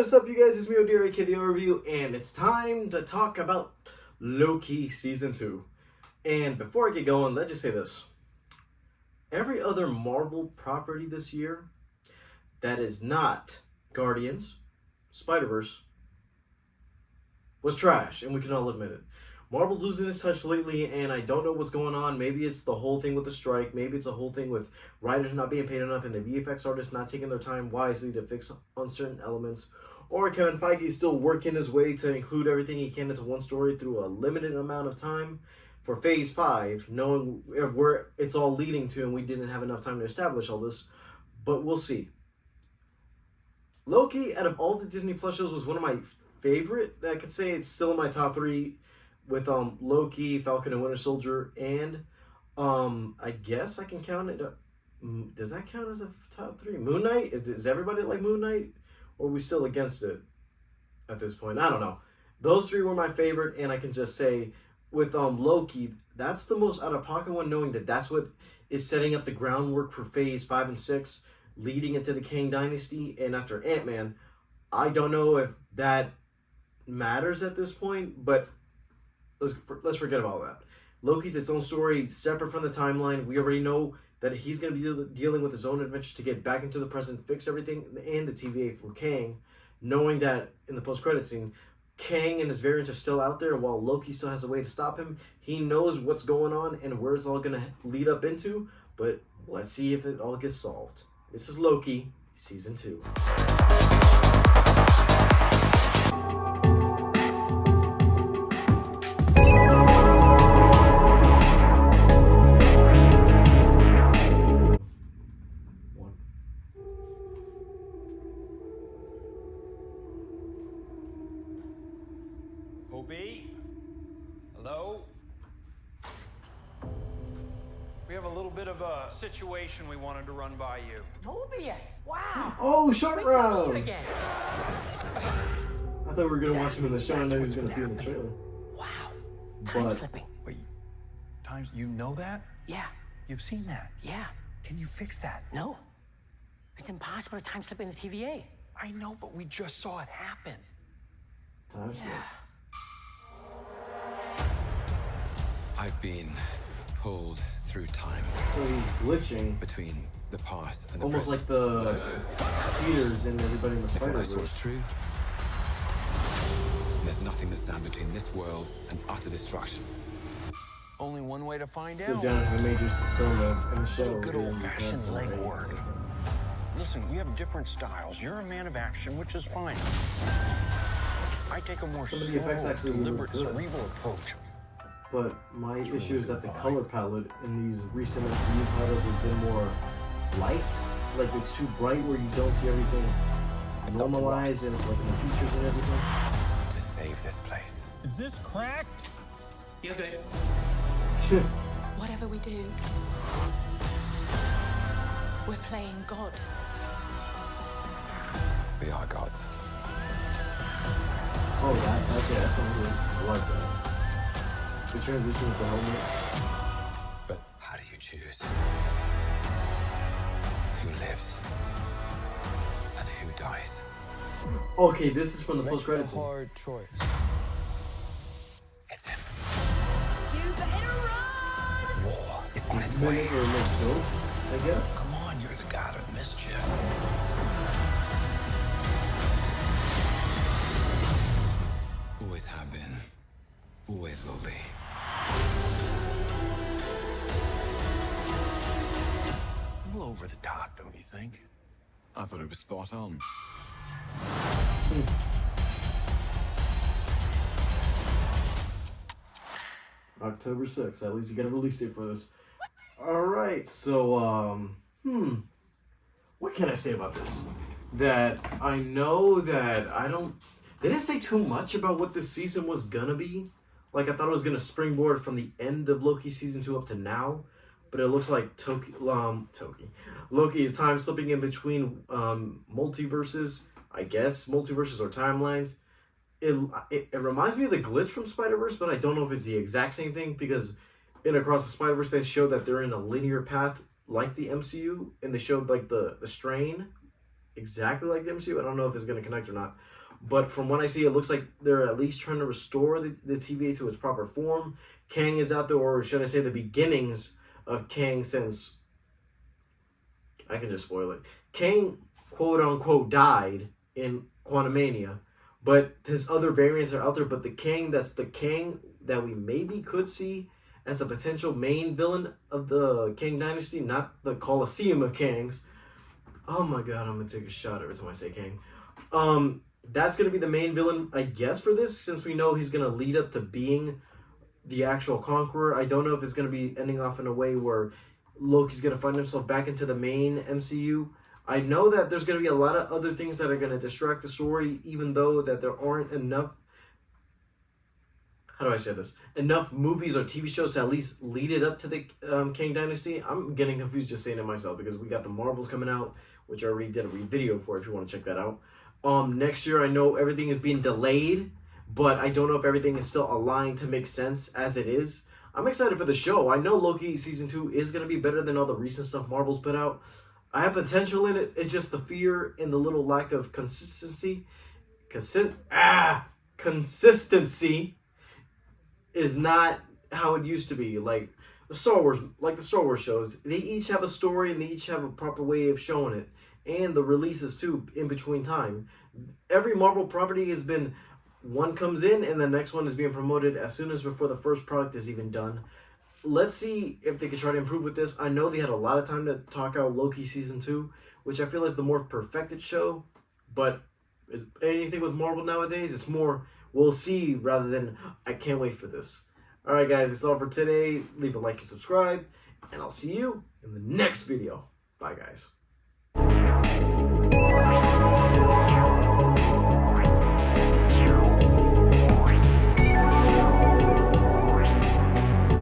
What's up, you guys? It's me, Odir, aka the Overview, and it's time to talk about Loki Season 2. And before I get going, let's just say this. Every other Marvel property this year that is not Guardians, Spider-Verse, was trash, and we can all admit it. Marvel's losing its touch lately, and I don't know what's going on. Maybe it's the whole thing with the strike. Maybe it's the whole thing with writers not being paid enough and the VFX artists not taking their time wisely to fix uncertain elements. Or Kevin Feige is still working his way to include everything he can into one story through a limited amount of time for Phase 5, knowing where it's all leading to, and we didn't have enough time to establish all this. But we'll see. Loki, out of all the Disney Plus shows, was one of my favorite. I could say it's still in my top 3. With Loki, Falcon and Winter Soldier, and I guess I can count it. Does that count as a top 3? Moon Knight? Is everybody like Moon Knight? Or are we still against it at this point? I don't know. Those 3 were my favorite, and I can just say with Loki, that's the most out of pocket one, knowing that that's what is setting up the groundwork for Phase 5 and 6, leading into the Kang Dynasty. And after Ant-Man, I don't know if that matters at this point, but let's forget about that. Loki's its own story, separate from the timeline. We already know that he's going to be dealing with his own adventure to get back into the present, fix everything, and the TVA for Kang, knowing that in the post-credit scene, Kang and his variants are still out there, and while Loki still has a way to stop him, he knows what's going on and where it's all going to lead up into, but let's see if it all gets solved. This is Loki, Season 2. Obi? Hello? We have a little bit of a situation we wanted to run by you. Mobius! Wow! Oh, Short Round! Again. I thought we were going to watch him in the show. I know he was going to be in the trailer. Wow. Time But slipping. Wait, times you know that? Yeah. You've seen that? Yeah. Can you fix that? No. It's impossible to time slip in the TVA. I know, but we just saw it happen. time slip. I've been pulled through time So he's glitching, between the past and the almost present. like the Peters and everybody in the If what I saw Spider-Verse. is true, there's nothing to stand between this world and utter destruction. Only one way to find So out. Jonathan Majors is still in the show. Good old-fashioned legwork. Listen, we have different styles. You're a man of action, which is fine. I take a more Some of the effects slow, actually look deliberate, good. cerebral approach. But my issue is that the color palette in these recent MCU titles has been more light. Like it's too bright where you don't see everything It's up to normalized us. and like the features and everything. To save this place. Is this cracked? Yes, babe. Whatever we do, we're playing God. We are gods. Oh, okay, that's something good. I like that. The transition with the helmet. But how do you choose? Who lives? And who dies? Okay, this is from the post-credits. scene. hard choice. It's him. You better run! War is on its way. Minutes or Miss Ghost, I guess. Come on, you're the god of mischief. Always have been. Always will be. A little over the top, don't you think? I thought it was spot on. October 6th. At least we got a release date for this. Alright, so, what can I say about this? That I know that they didn't say too much about what this season was gonna be. Like, I thought it was gonna springboard from the end of Loki Season 2 up to now. But it looks like Loki is time slipping in between multiverses. I guess multiverses or timelines. It reminds me of the glitch from Spider-Verse, but I don't know if it's the exact same thing, because in Across the Spider-Verse they showed that they're in a linear path like the MCU, and they showed like the strain exactly like the MCU. I don't know if it's going to connect or not. But from what I see, it looks like they're at least trying to restore the TVA to its proper form. Kang is out there, or should I say the beginnings of Kang, since I can just spoil it. Kang, quote unquote, died in Quantumania, but his other variants are out there. But the Kang that's the Kang that we maybe could see as the potential main villain of the Kang Dynasty, not the Colosseum of Kangs. Oh my god, I'm gonna take a shot every time I say Kang. That's gonna be the main villain, I guess, for this, since we know he's gonna lead up to being the actual Conqueror. I don't know if it's gonna be ending off in a way where Loki's gonna find himself back into the main MCU. I know that there's gonna be a lot of other things that are gonna distract the story, even though that there aren't enough. How do I say this? Enough movies or TV shows to at least lead it up to the Kang Dynasty. I'm getting confused just saying it myself, because we got the Marvels coming out, which I already did a video for if you want to check that out. Next year, I know everything is being delayed, but I don't know if everything is still aligned to make sense as it is. I'm excited for the show. I know Loki Season 2 is going to be better than all the recent stuff Marvel's put out. I have potential in it. It's just the fear and the little lack of consistency. Consistency is not how it used to be. Like the Star Wars shows, they each have a story and they each have a proper way of showing it, and the releases too in between time. Every Marvel property has been, one comes in and the next one is being promoted as soon as before the first product is even done. Let's see if they can try to improve with this. I know they had a lot of time to talk out Loki Season 2, which I feel is the more perfected show, but anything with Marvel nowadays, it's more we'll see rather than I can't wait for this. Alright guys, it's all for today. Leave a like and subscribe, and I'll see you in the next video. Bye guys.